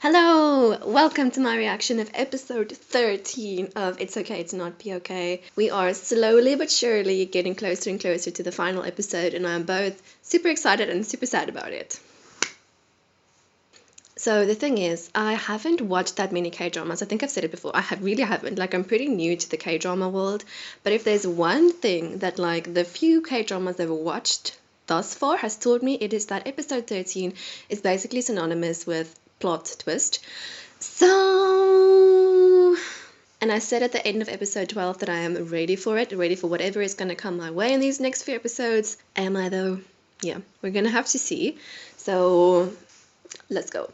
Hello! Welcome to my reaction of episode 13 of It's Okay to Not Be Okay. We are slowly but surely getting closer and closer to the final episode, and I'm both super excited and super sad about it. So the thing is, I haven't watched that many K-dramas. I think I've said it before. Really haven't. Like, I'm pretty new to the K-drama world. But if there's one thing that, like, the few K-dramas I've watched thus far has taught me, it is that episode 13 is basically synonymous with plot twist. So, and I said at the end of episode 12 that I am ready for it, ready for whatever is going to come my way in these next few episodes. Am I though? Yeah, we're going to have to see. So, let's go.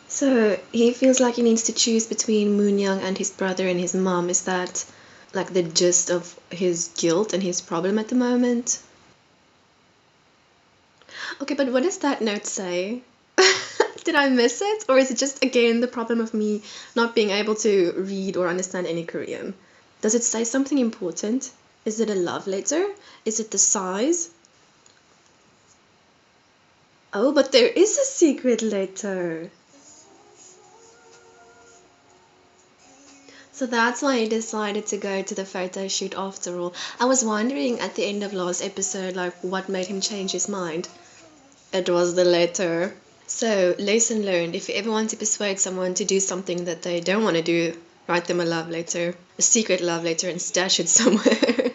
So he feels like he needs to choose between Moon Young and his brother and his mom. Is that like the gist of his guilt and his problem at the moment? Okay, but what does that note say? Did I miss it? Or is it just again the problem of me not being able to read or understand any Korean? Does it say something important? Is it a love letter? Is it the size? Oh, but there is a secret letter. So that's why I decided to go to the photo shoot after all. I was wondering at the end of last episode, like, what made him change his mind. It was the letter. So, lesson learned, if you ever want to persuade someone to do something that they don't want to do, write them a love letter, a secret love letter, and stash it somewhere.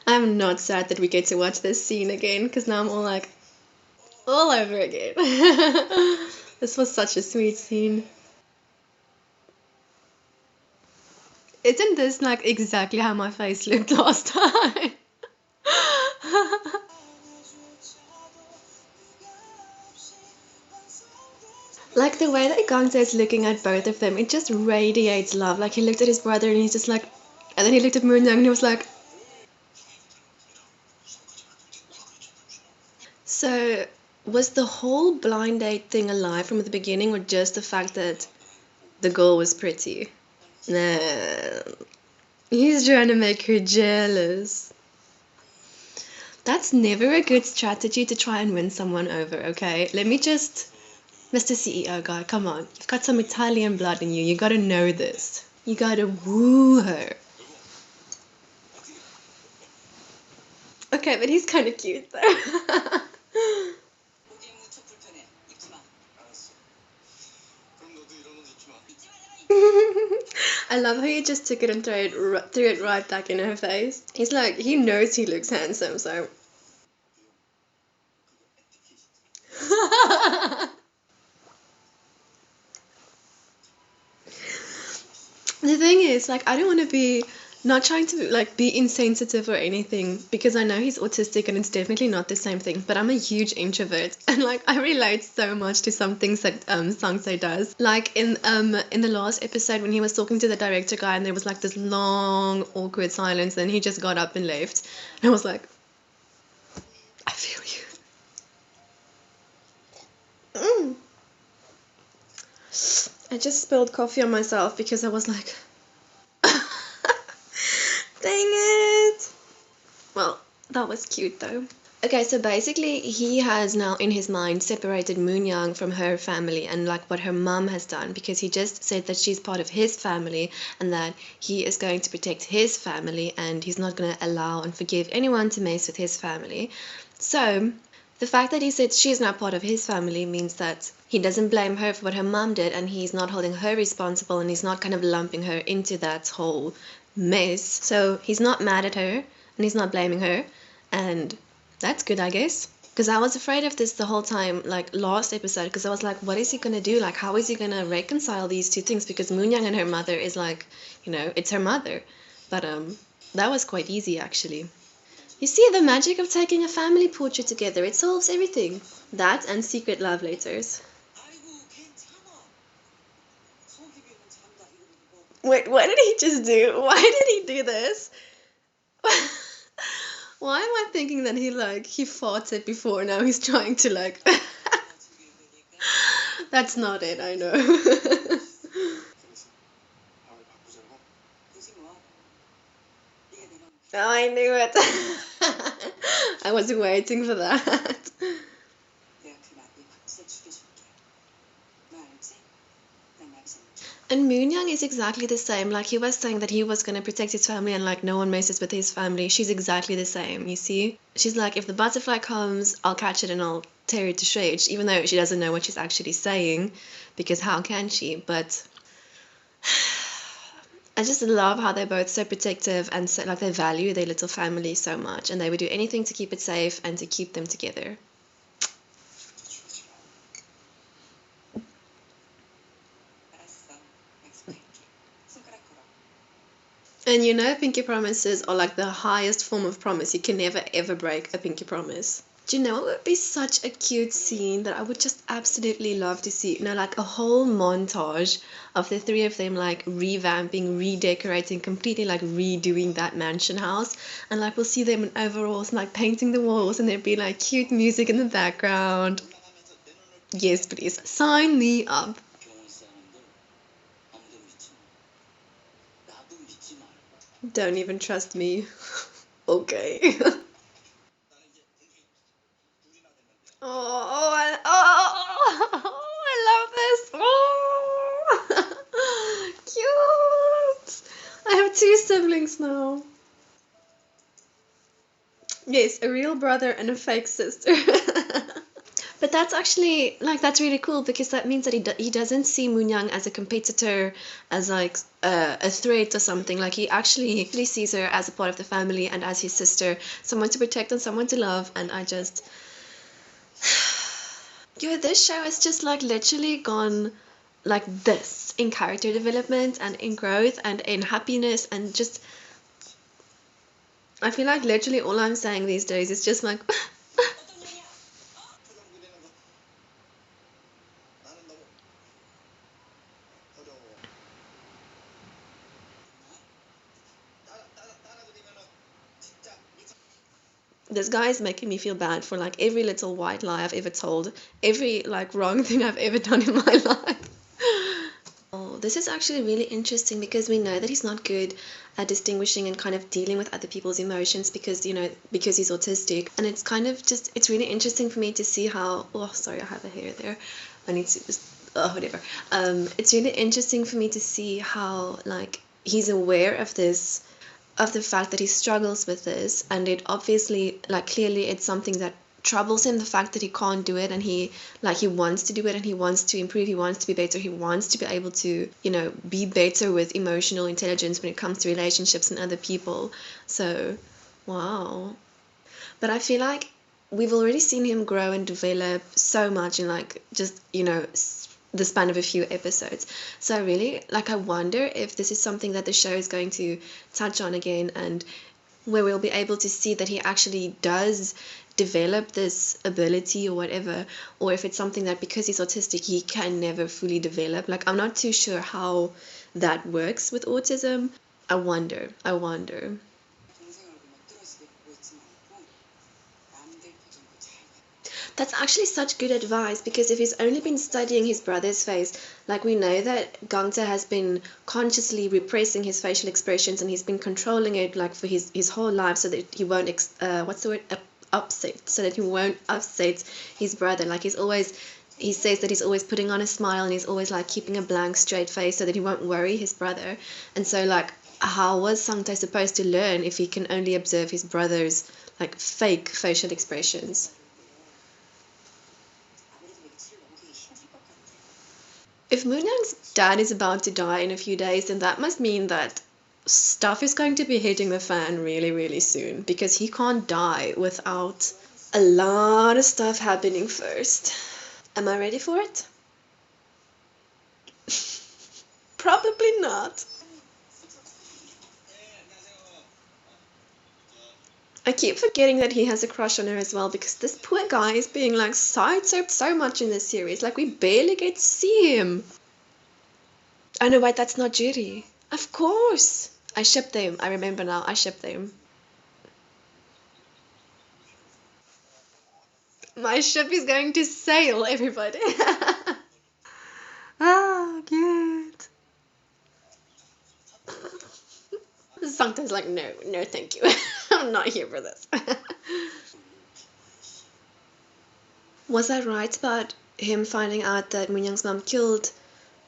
I'm not sad that we get to watch this scene again, because now I'm all over again. This was such a sweet scene. Isn't this like exactly how my face looked last time? Like the way that Gangsa is looking at both of them, it just radiates love. Like he looked at his brother and he's just like, and then he looked at Moon Young and he was like. So, was the whole blind date thing a lie from the beginning, or just the fact that the girl was pretty? Nah, he's trying to make her jealous. That's never a good strategy to try and win someone over, okay? Let me just. Mr. CEO guy, come on. You've got some Italian blood in you. You gotta know this. You gotta woo her. Okay, but he's kind of cute though. I love how he just took it and threw it right back in her face. He's like, he knows he looks handsome, so. The thing is, like, I don't want to be not trying to like be insensitive or anything because I know he's autistic and it's definitely not the same thing. But I'm a huge introvert and like I relate so much to some things that Sangse does. Like in the last episode when he was talking to the director guy and there was like this long awkward silence, then he just got up and left. And I was like, I feel you. I just spilled coffee on myself because I was like, dang it. Well, that was cute though. Okay, so basically he has now in his mind separated Moon Young from her family and like what her mum has done, because he just said that she's part of his family and that he is going to protect his family and he's not going to allow and forgive anyone to mess with his family. So the fact that he said she's now part of his family means that he doesn't blame her for what her mum did and he's not holding her responsible and he's not kind of lumping her into that whole mess. So he's not mad at her and he's not blaming her, and that's good, I guess. Because I was afraid of this the whole time, like last episode, because I was like, what is he gonna do? Like, how is he gonna reconcile these two things? Because Moon Young and her mother is like, it's her mother. But that was quite easy actually. You see the magic of taking a family portrait together. It solves everything. That and secret love letters. Wait, what did he just do? Why did he do this? Why am I thinking that he fought it before, now he's trying to That's not it, I know. Oh, I knew it. I was waiting for that. And Moon is exactly the same. Like he was saying that he was going to protect his family and like no one messes with his family. She's exactly the same, you see? She's like, if the butterfly comes, I'll catch it and I'll tear it to shreds, even though she doesn't know what she's actually saying, because how can she? But I just love how they're both so protective and so like they value their little family so much and they would do anything to keep it safe and to keep them together. And you know, pinky promises are like the highest form of promise. You can never ever break a pinky promise. Do you know what would be such a cute scene that I would just absolutely love to see? You know, like a whole montage of the three of them like revamping, redecorating, completely like redoing that mansion house. And like we'll see them in overalls and like painting the walls and there'd be like cute music in the background. Yes, please. Sign me up. Don't even trust me. Okay. I love this. Oh, cute. I have two siblings now. Yes, a real brother and a fake sister. But that's actually like that's really cool because that means that he doesn't see Moon as a competitor, as like a threat or something. Like he actually sees her as a part of the family and as his sister, someone to protect and someone to love. And I just, this show has just like literally gone like this in character development and in growth and in happiness and just I feel like literally all I'm saying these days is just like this guy is making me feel bad for like every little white lie I've ever told, every like wrong thing I've ever done in my life. Oh, this is actually really interesting because we know that he's not good at distinguishing and kind of dealing with other people's emotions because, you know, because he's autistic. And it's kind of just, it's really interesting for me to see how, oh, sorry, I have a hair there. I need to just, oh, whatever. It's really interesting for me to see how, like, he's aware of this, of the fact that he struggles with this, and it obviously, like, clearly it's something that troubles him, the fact that he can't do it, and he wants to do it and he wants to improve, he wants to be better, he wants to be able to, you know, be better with emotional intelligence when it comes to relationships and other people. So wow. But I feel like we've already seen him grow and develop so much in like just, you know, the span of a few episodes. So I really like, I wonder if this is something that the show is going to touch on again, and where we'll be able to see that he actually does develop this ability or whatever, or if it's something that because he's autistic he can never fully develop. Like I'm not too sure how that works with autism. I wonder. That's actually such good advice because if he's only been studying his brother's face, like we know that Gangta has been consciously repressing his facial expressions and he's been controlling it like for his whole life so that he won't what's the word, upset, so that he won't upset his brother. Like he says that he's always putting on a smile and he's always like keeping a blank straight face so that he won't worry his brother. And so like how was Sangtae supposed to learn if he can only observe his brother's like fake facial expressions? If Moonyang's dad is about to die in a few days, then that must mean that stuff is going to be hitting the fan really, really soon because he can't die without a lot of stuff happening first. Am I ready for it? Probably not. I keep forgetting that he has a crush on her as well because this poor guy is being like sidestepped so much in this series. Like we barely get to see him. Oh no, wait, that's not Judy. Of course. I ship them. I remember now. I ship them. My ship is going to sail, everybody. Ah, cute. Sometimes like, no, no, thank you. I'm not here for this. Was I right about him finding out that Moonyang's mom killed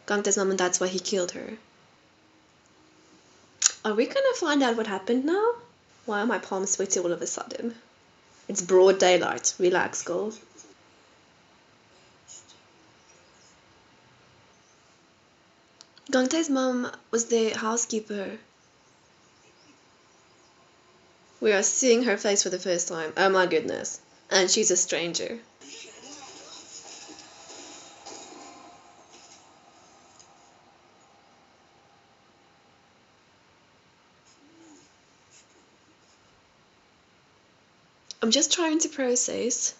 Gangtae's mom and that's why he killed her? Are we gonna find out what happened now? Why are my palms sweaty all of a sudden? It's broad daylight. Relax, girl. Gangtae's mom was the housekeeper. We are seeing her face for the first time. Oh my goodness. And she's a stranger. I'm just trying to process.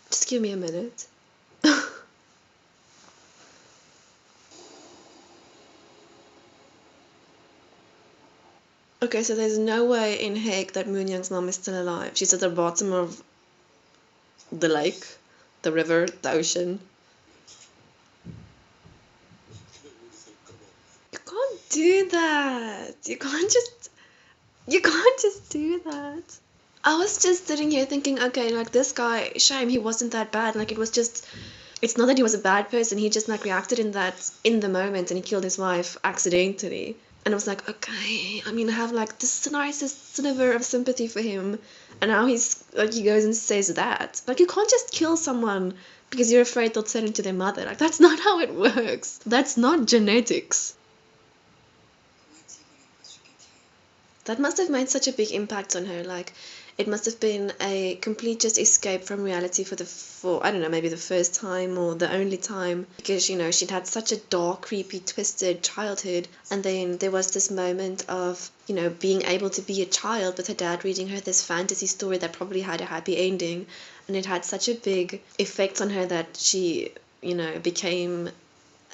Just give me a minute. Okay, so there's no way in heck that Moonyang's mom is still alive. She's at the bottom of the lake, the river, the ocean. You can't do that. You can't just do that. I was just sitting here thinking, okay, like this guy, shame he wasn't that bad. Like it was just, it's not that he was a bad person. He just like reacted in the moment and he killed his wife accidentally. And I was like, okay, I mean, I have like this nicest sliver of sympathy for him. And now he's like, he goes and says that. Like, you can't just kill someone because you're afraid they'll turn into their mother. Like, that's not how it works. That's not genetics. That must have made such a big impact on her. Like, it must have been a complete just escape from reality for I don't know, maybe the first time or the only time, because she'd had such a dark, creepy, twisted childhood, and then there was this moment of being able to be a child with her dad reading her this fantasy story that probably had a happy ending, and it had such a big effect on her that she became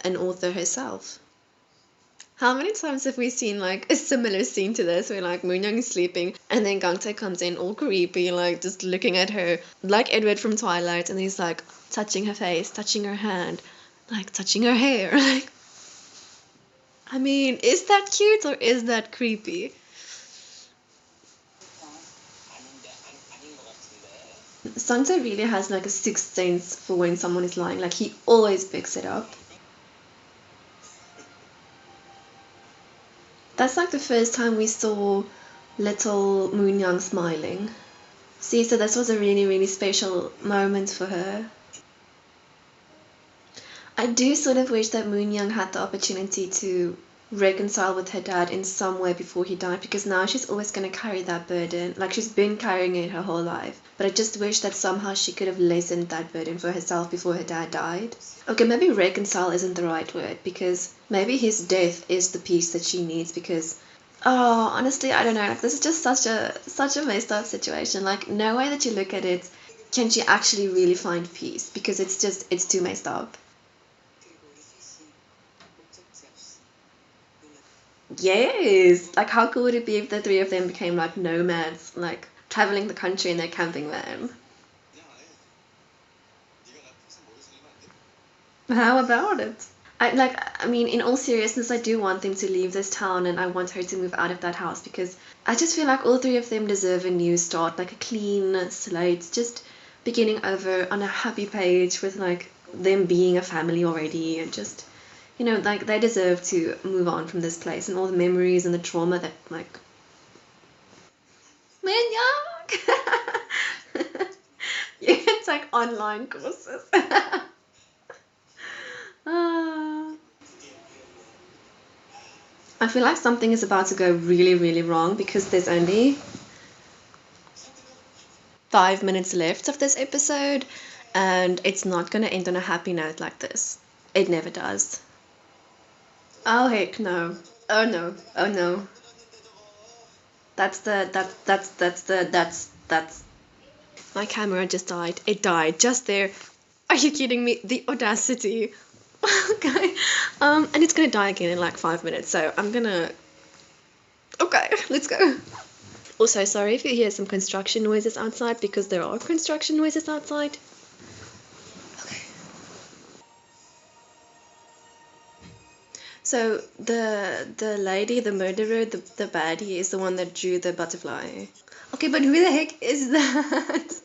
an author herself. How many times have we seen like a similar scene to this where like Moonyang is sleeping and then Gangtae comes in all creepy, like just looking at her like Edward from Twilight, and he's like touching her face, touching her hand, like touching her hair. Like, I mean, is that cute or is that creepy? Sangtae really has like a sixth sense for when someone is lying. Like he always picks it up. That's like the first time we saw little Moonyang smiling. See, so this was a really, really special moment for her. I do sort of wish that Moonyang had the opportunity to reconcile with her dad in some way before he died, because now she's always going to carry that burden. Like, she's been carrying it her whole life. But I just wish that somehow she could have lessened that burden for herself before her dad died. Okay, maybe reconcile isn't the right word, because maybe his death is the peace that she needs, because oh, honestly, I don't know. Like, this is just such a messed up situation. Like, no way that you look at it can she actually really find peace, because it's too messed up. Yes. Like, how cool would it be if the three of them became like nomads, like traveling the country in their camping van? How about it? I mean, in all seriousness, I do want them to leave this town and I want her to move out of that house, because I just feel like all three of them deserve a new start, like a clean slate, just beginning over on a happy page with like them being a family already, and just like they deserve to move on from this place and all the memories and the trauma that like man young. You can take online courses. Ah. I feel like something is about to go really, really wrong, because there's only 5 minutes left of this episode, and it's not going to end on a happy note like this. It never does. Oh heck no. Oh no. Oh no. That's my camera just died. It died just there. Are you kidding me? The audacity. Okay. And it's gonna die again in like 5 minutes, so I'm gonna. Okay, let's go. Also, sorry if you hear some construction noises outside, because there are construction noises outside. Okay. So the lady, the murderer, the baddie is the one that drew the butterfly. Okay, but who the heck is that?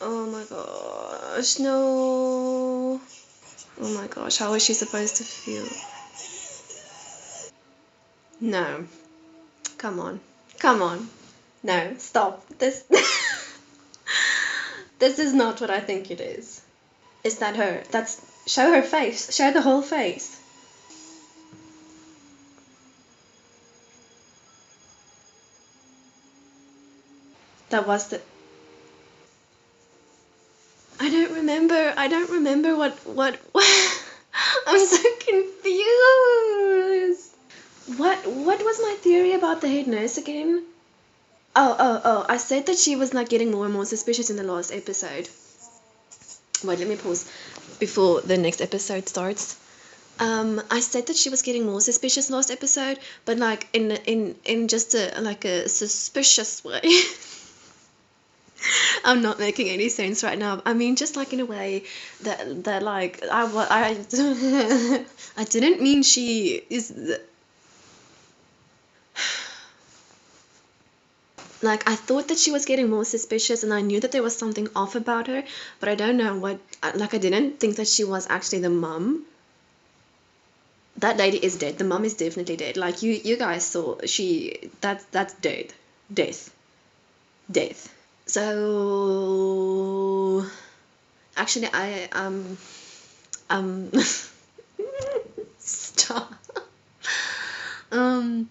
Oh my gosh, no. Oh my gosh, how is she supposed to feel? No. Come on. Come on. No, stop. This this is not what I think it is. Is that her? That's show her face. Show the whole face. That was the I don't remember what I'm so confused. What was my theory about the head nurse again? Oh, I said that she was like getting more and more suspicious in the last episode. Wait, let me pause before the next episode starts. I said that she was getting more suspicious last episode, but like in just a like a suspicious way. I'm not making any sense right now. I mean, just like in a way that like I didn't mean she is like I thought that she was getting more suspicious, and I knew that there was something off about her, but I don't know what. Like I didn't think that she was actually the mum. That lady is dead. The mum is definitely dead. Like you guys saw, that's dead, death, death. So actually, um stop. Um,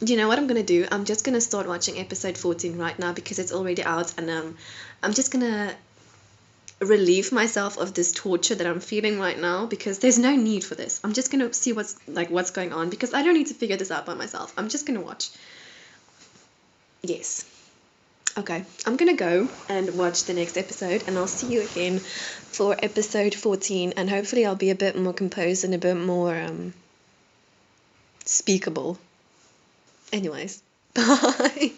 you know what I'm gonna do? I'm just gonna start watching episode 14 right now because it's already out, and I'm just gonna relieve myself of this torture that I'm feeling right now because there's no need for this. I'm just gonna see what's going on because I don't need to figure this out by myself. I'm just gonna watch. Yes. Okay, I'm gonna go and watch the next episode, and I'll see you again for episode 14, and hopefully I'll be a bit more composed and a bit more speakable. Anyways, bye.